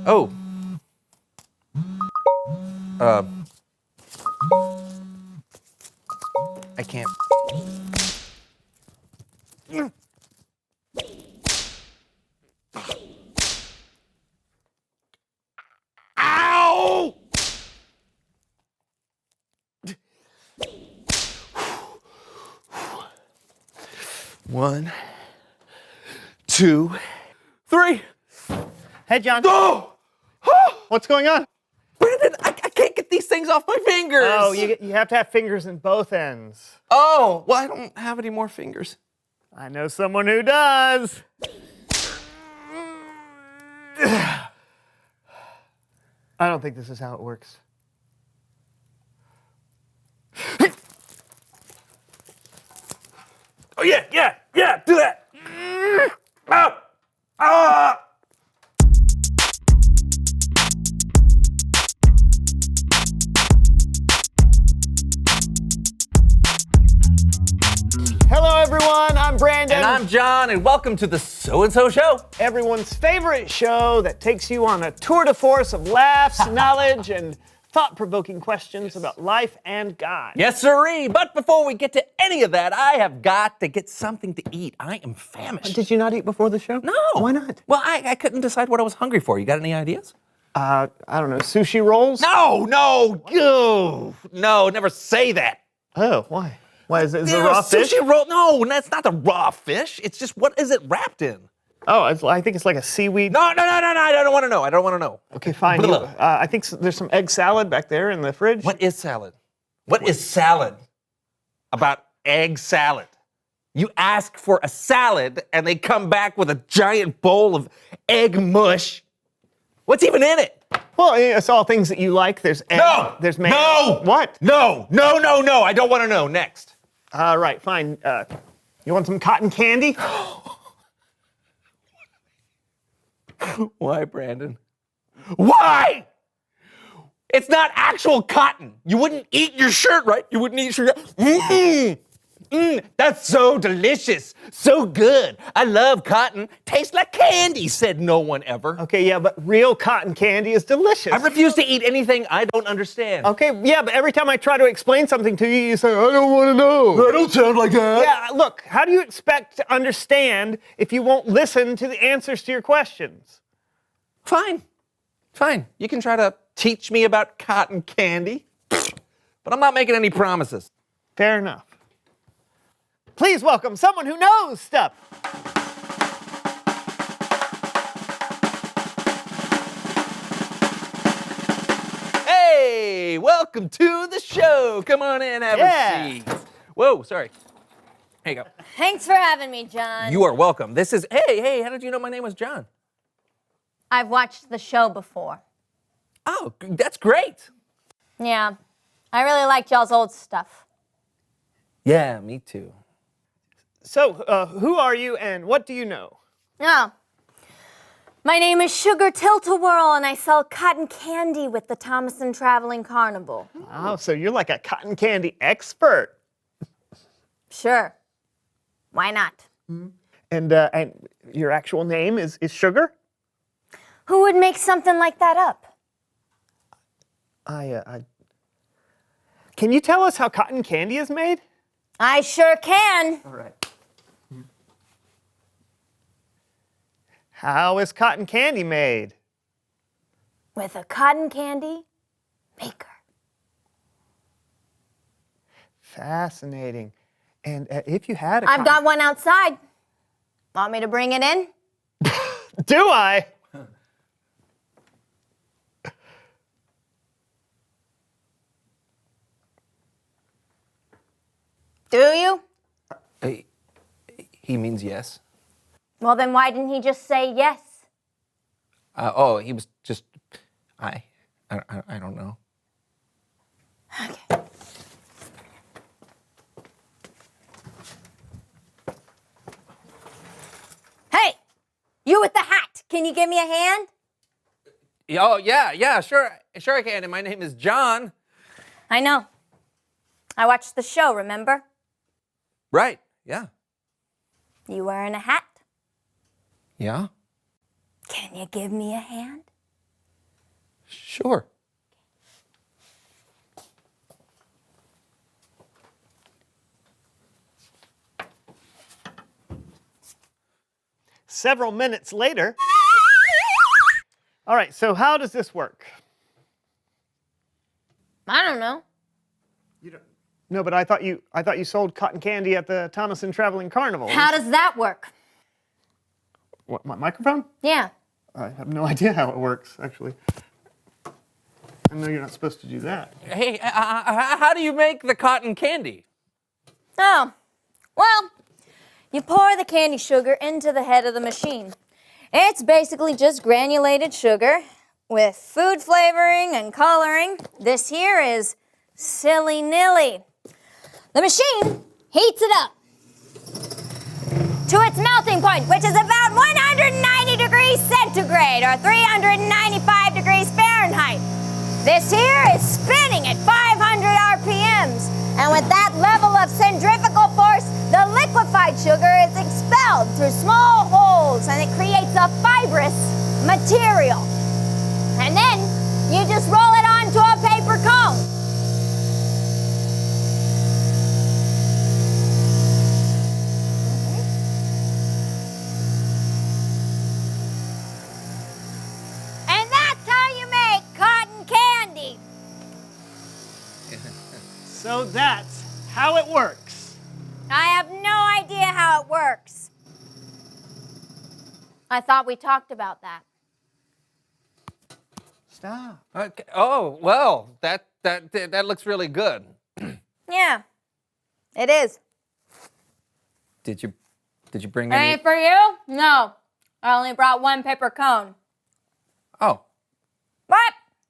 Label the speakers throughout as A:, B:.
A: Oh. I can't. Ow! One, two, three.
B: Hey, John.
A: Oh!
B: What's going on?
A: Brandon, I can't get these things off my fingers.
B: Oh, you have to have fingers in both ends.
A: Oh, well, I don't have any more fingers.
B: I know someone who does. I don't think this is how it works.
A: Oh, yeah, do that. Ah! Ah!
B: Hello, everyone. I'm Brandon.
A: And I'm John, and welcome to the So-and-So Show.
B: Everyone's favorite show that takes you on a tour de force of laughs, knowledge, and thought-provoking questions about life and God.
A: Yes, sirree. But before we get to any of that, I have got to get something to eat. I am famished.
B: Did you not eat before the show?
A: No.
B: Why not?
A: Well, I couldn't decide what I was hungry for. You got any ideas?
B: I don't know, sushi rolls?
A: No, never say that.
B: Oh, why? Why is it a raw fish?
A: Sushi roll? No, that's not the raw fish. It's just, what is it wrapped in?
B: Oh, I think it's like a seaweed.
A: No, I don't want to know. I don't want to know.
B: Okay, fine. I think there's some egg salad back there in the fridge.
A: What is salad? What is salad about egg salad? You ask for a salad and they come back with a giant bowl of egg mush. What's even in it?
B: Well, it's all things that you like. There's egg.
A: No!
B: There's mayo.
A: No!
B: What?
A: No! I don't want to know. Next.
B: Right, fine. You want some cotton candy?
A: Why, Brandon? Why? It's not actual cotton. You wouldn't eat your shirt, right? You wouldn't eat your shirt. That's so delicious. So good. I love cotton. Tastes like candy, said no one ever.
B: Okay, yeah, but real cotton candy is delicious.
A: I refuse to eat anything I don't understand.
B: Okay, yeah, but every time I try to explain something to you, you say, I don't want to know.
A: I don't sound like that.
B: Yeah, look, how do you expect to understand if you won't listen to the answers to your questions?
A: Fine. You can try to teach me about cotton candy, but I'm not making any promises.
B: Fair enough. Please welcome someone who knows stuff.
A: Hey, welcome to the show. Come on in, have a seat. Whoa, sorry. Here you go.
C: Thanks for having me, John.
A: You are welcome. This is, hey, how did you know my name was John?
C: I've watched the show before.
A: Oh, that's great.
C: Yeah, I really liked y'all's old stuff.
A: Yeah, me too.
B: So, who are you and what do you know?
C: Oh, my name is Sugar Tilt-A-Whirl, and I sell cotton candy with the Thomason Traveling Carnival.
B: Oh, so you're like a cotton candy expert.
C: Sure. Why not?
B: And your actual name is Sugar?
C: Who would make something like that up?
B: Can you tell us how cotton candy is made?
C: I sure can.
B: All right. How is cotton candy made?
C: With a cotton candy maker.
B: Fascinating. And if you had
C: I've got one outside. Want me to bring it in?
B: Do I?
C: Do you?
A: He means yes.
C: Well, then why didn't he just say yes?
A: He was just, I don't know.
C: Okay. Hey, you with the hat. Can you give me a hand?
A: Oh, yeah, sure I can. And my name is John.
C: I know. I watched the show, remember?
A: Right, yeah.
C: You wearing a hat?
A: Yeah?
C: Can you give me a hand?
A: Sure.
B: Several minutes later. All right, so how does this work?
C: I don't know.
B: You don't. No, but I thought you sold cotton candy at the Thomason Traveling Carnival.
C: How does that work?
B: What, my microphone?
C: Yeah.
B: I have no idea how it works, actually. I know you're not supposed to do that.
A: Hey, how do you make the cotton candy?
C: Oh, well, you pour the candy sugar into the head of the machine. It's basically just granulated sugar with food flavoring and coloring. This here is silly-nilly. The machine heats it up to its melting point, which is about 190 degrees centigrade or 395 degrees Fahrenheit. This here is spinning at 500 RPMs, and with that level of centrifugal force, the liquefied sugar is expelled through small holes, and it creates a fibrous material. And then you just roll it onto a paper cone. And that's how you make cotton candy.
B: So that's how it works.
C: I have no idea how it works. I thought we talked about that.
B: Stop.
A: Okay. Oh, well, that looks really good.
C: Yeah, it is.
A: Did you bring any?
C: Any for you? No, I only brought one paper cone.
A: Oh.
C: But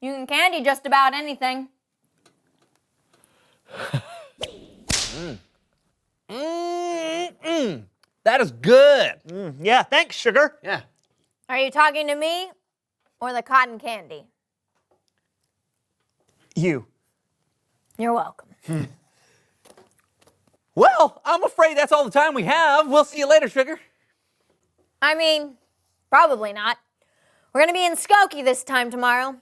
C: you can candy just about anything.
A: That is good.
B: Yeah, thanks, sugar.
A: Yeah.
C: Are you talking to me or the cotton candy?
B: You.
C: You're welcome.
A: Well, I'm afraid that's all the time we have. We'll see you later, sugar.
C: I mean, probably not. We're going to be in Skokie this time tomorrow.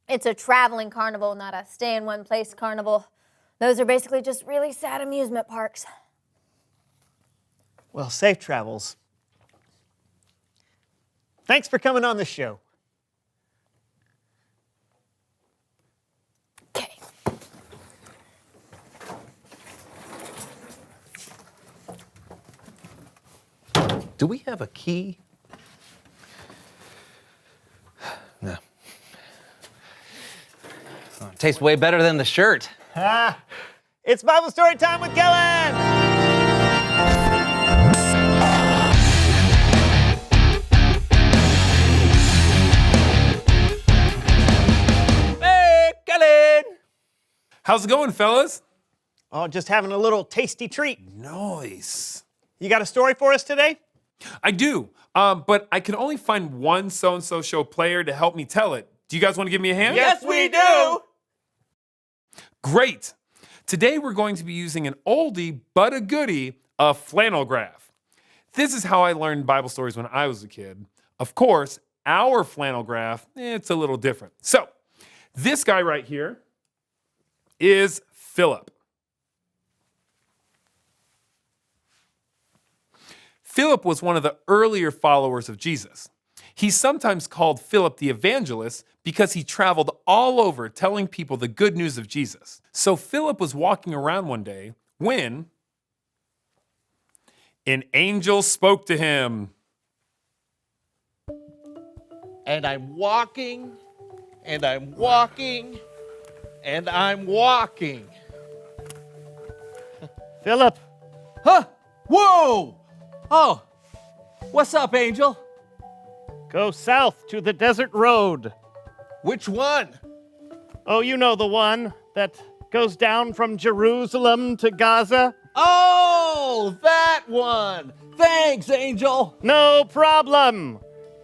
C: It's a traveling carnival, not a stay-in-one-place carnival. Those are basically just really sad amusement parks.
B: Well, safe travels. Thanks for coming on the show.
C: Okay.
A: Do we have a key? No. Oh, it tastes way better than the shirt.
B: It's Bible story time with Kellen.
A: Hey, Kellen!
D: How's it going, fellas?
B: Oh, just having a little tasty treat.
D: Nice.
B: You got a story for us today?
D: I do, but I can only find one so-and-so show player to help me tell it. Do you guys want to give me a hand?
A: Yes, we do!
D: Great. Today we're going to be using an oldie but a goodie, a flannel graph. This is how I learned Bible stories when I was a kid. Of course, our flannel graph, it's a little different. So, this guy right here is Philip. Philip was one of the earlier followers of Jesus. He's sometimes called Philip the Evangelist because he traveled all over telling people the good news of Jesus. So Philip was walking around one day when an angel spoke to him.
E: And I'm walking, and I'm walking, and I'm walking.
B: Philip.
A: Huh? Whoa! Oh, what's up, Angel?
B: Go south to the desert road.
E: Which one?
B: Oh, you know the one that goes down from Jerusalem to Gaza?
E: Oh, that one. Thanks, Angel.
B: No problem.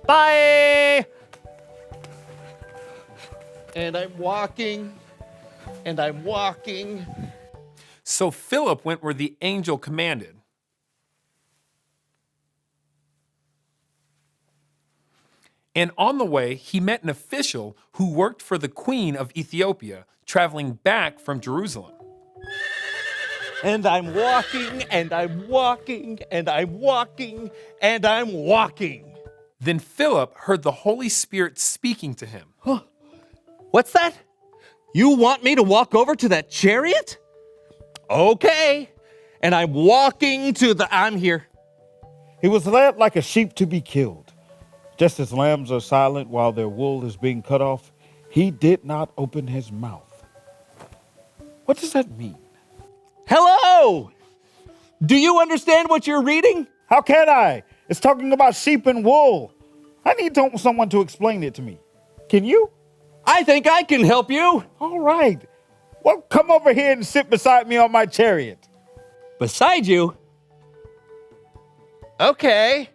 B: Bye.
E: And I'm walking, and I'm walking.
D: So Philip went where the angel commanded. And on the way, he met an official who worked for the queen of Ethiopia, traveling back from Jerusalem.
E: And I'm walking, and I'm walking, and I'm walking, and I'm walking.
D: Then Philip heard the Holy Spirit speaking to him.
E: What's that? You want me to walk over to that chariot? Okay. And I'm walking to I'm here.
F: He was led like a sheep to be killed. Just as lambs are silent while their wool is being cut off, he did not open his mouth. What does that mean?
E: Hello! Do you understand what you're reading?
F: How can I? It's talking about sheep and wool. I need someone to explain it to me. Can you?
E: I think I can help you.
F: All right. Well, come over here and sit beside me on my chariot.
E: Beside you? Okay.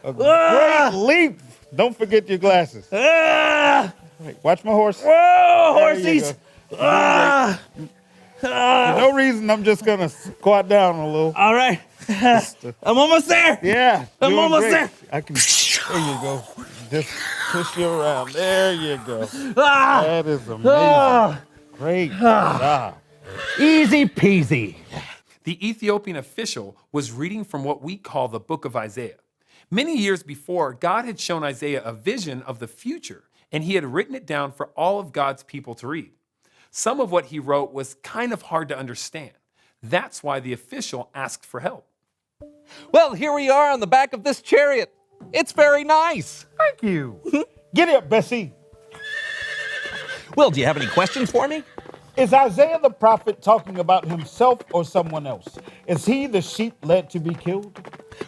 F: A great leap. Don't forget your glasses. Wait, watch my horse.
E: Whoa,
F: There you
E: horsies!
F: go. For no reason, I'm just going to squat down a little.
E: All right. I'm almost there.
F: Yeah.
E: I'm
F: doing
E: almost
F: great.
E: there.
F: I can. There you go. Just push you around. There you go.
E: Ah,
F: That is amazing. Great job.
E: easy peasy.
D: The Ethiopian official was reading from what we call the book of Isaiah. Many years before, God had shown Isaiah a vision of the future, and he had written it down for all of God's people to read. Some of what he wrote was kind of hard to understand. That's why the official asked for help.
E: Well, here we are on the back of this chariot. It's very nice.
F: Thank you. Get up, Bessie.
E: Well, do you have any questions for me?
F: Is Isaiah the prophet talking about himself or someone else? Is he the sheep led to be killed?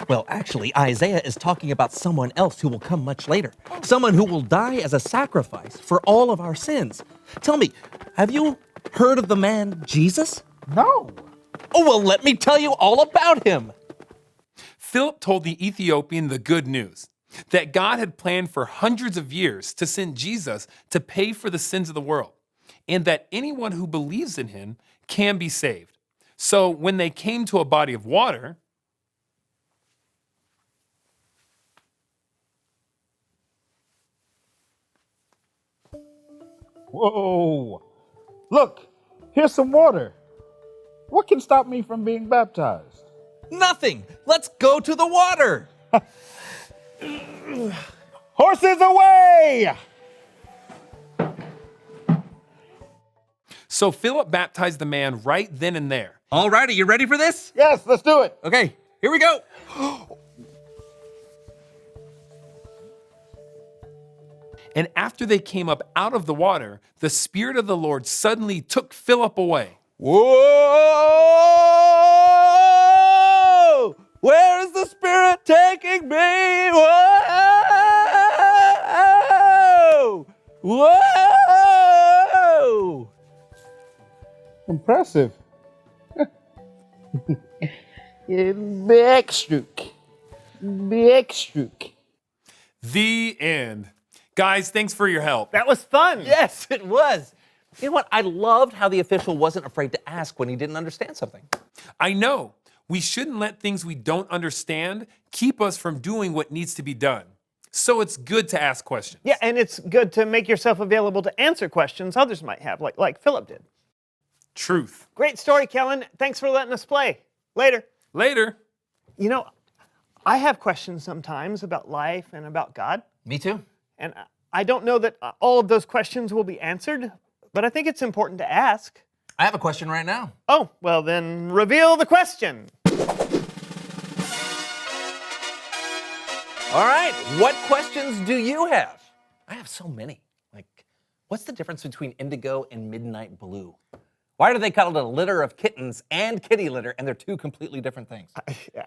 E: Well, actually, Isaiah is talking about someone else who will come much later. Someone who will die as a sacrifice for all of our sins. Tell me, have you heard of the man Jesus?
F: No.
E: Oh, well, let me tell you all about him.
D: Philip told the Ethiopian the good news, that God had planned for hundreds of years to send Jesus to pay for the sins of the world, and that anyone who believes in him can be saved. So when they came to a body of water,
F: Whoa. Look, here's some water. What can stop me from being baptized?
E: Nothing. Let's go to the water.
F: Horses away!
D: so Philip baptized the man right then and there.
E: All right, are you ready for this?
F: Yes, let's do it.
E: Okay, here we go.
D: And after they came up out of the water, the Spirit of the Lord suddenly took Philip away.
E: Whoa! Where is the Spirit taking me? Whoa! Whoa!
F: Impressive.
B: Backstroke. Backstroke.
D: The end. Guys, thanks for your help.
B: That was fun.
E: Yes, it was. You know what? I loved how the official wasn't afraid to ask when he didn't understand something.
D: I know. We shouldn't let things we don't understand keep us from doing what needs to be done. So it's good to ask questions.
B: Yeah, and it's good to make yourself available to answer questions others might have, like Philip did.
D: Truth.
B: Great story, Kellen. Thanks for letting us play. Later.
D: Later.
B: You know, I have questions sometimes about life and about God.
E: Me too.
B: And I don't know that all of those questions will be answered, but I think it's important to ask.
E: I have a question right now.
B: Oh, well then reveal the question.
E: All right, what questions do you have? I have so many. Like, what's the difference between indigo and midnight blue? Why do they call it a litter of kittens and kitty litter, and they're two completely different things?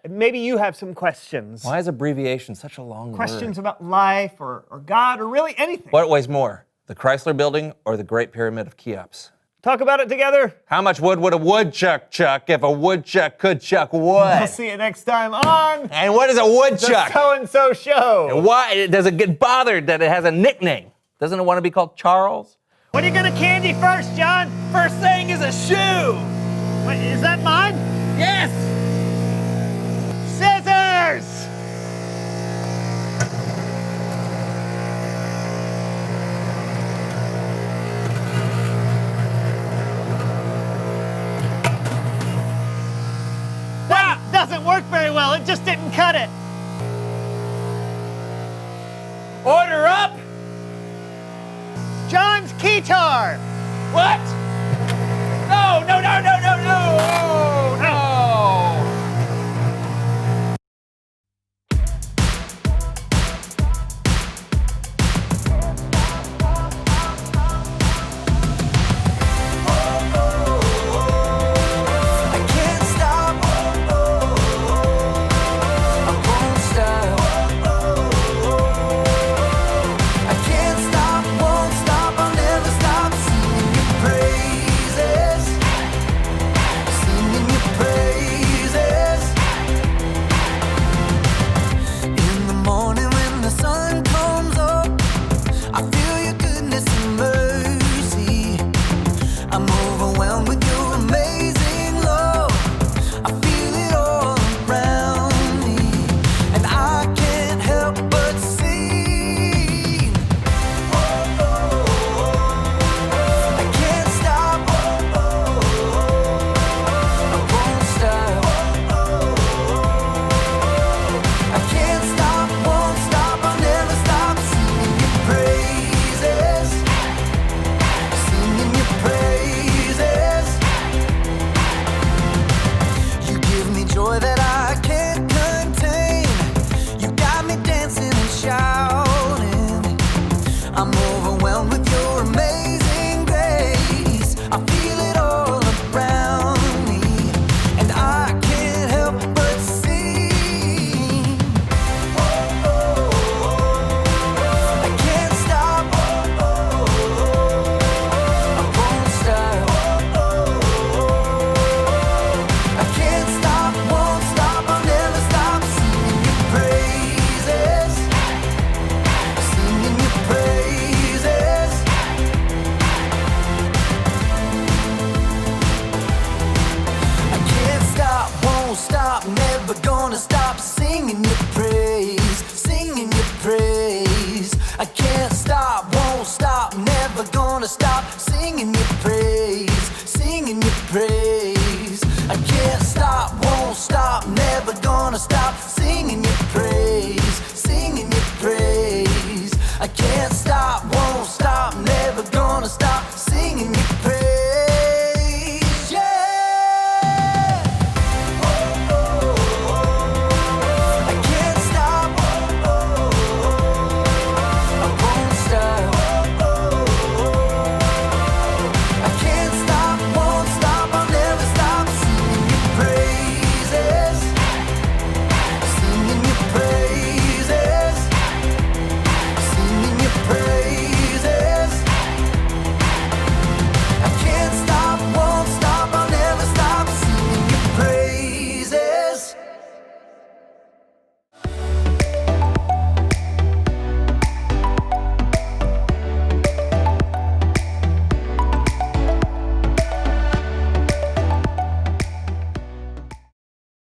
B: Maybe you have some questions.
E: Why is abbreviation such a long
B: Questions
E: word?
B: about life or God or really anything.
E: What weighs more, the Chrysler Building or the Great Pyramid of Cheops?
B: Talk about it together.
E: How much wood would a woodchuck chuck if a woodchuck could chuck wood?
B: We'll see you next time on
E: And what is a
B: the
E: woodchuck?
B: So-and-so Show.
E: And why does it get bothered that it has a nickname? Doesn't it want to be called Charles?
B: What are you gonna candy first, John?
A: First thing is a shoe.
B: Wait, is that mine?
A: Yes.
B: Scissors! That doesn't work very well. It just didn't cut it.
A: Order up.
B: John's keytar.
A: What? No, no, no, no, no, no. Oh, no.
G: I can't stop. I won't stop. I can't stop, won't stop. I'll never stop singing your praises. Singing your praises. In the morning when the sun comes up, I feel your goodness and mercy. I'm overwhelmed with your amazing love. I feel it all around me, and I can't help but sing. I can't stop. I won't stop. I can't stop, won't stop. I'll never stop singing your praises. Singing your praises. You give me joy that I can't contain. You got me dancing and shouting. I'm overwhelmed with your amazing grace. I feel it all around me, and I can't help but sing. I can't stop. I won't stop. I can't stop, won't stop. I'll never stop singing your praises. Singing your praises. I can't stop, won't stop, never gonna stop singing your praise. Singing your praise. I can't stop, won't stop, never gonna stop singing your praise.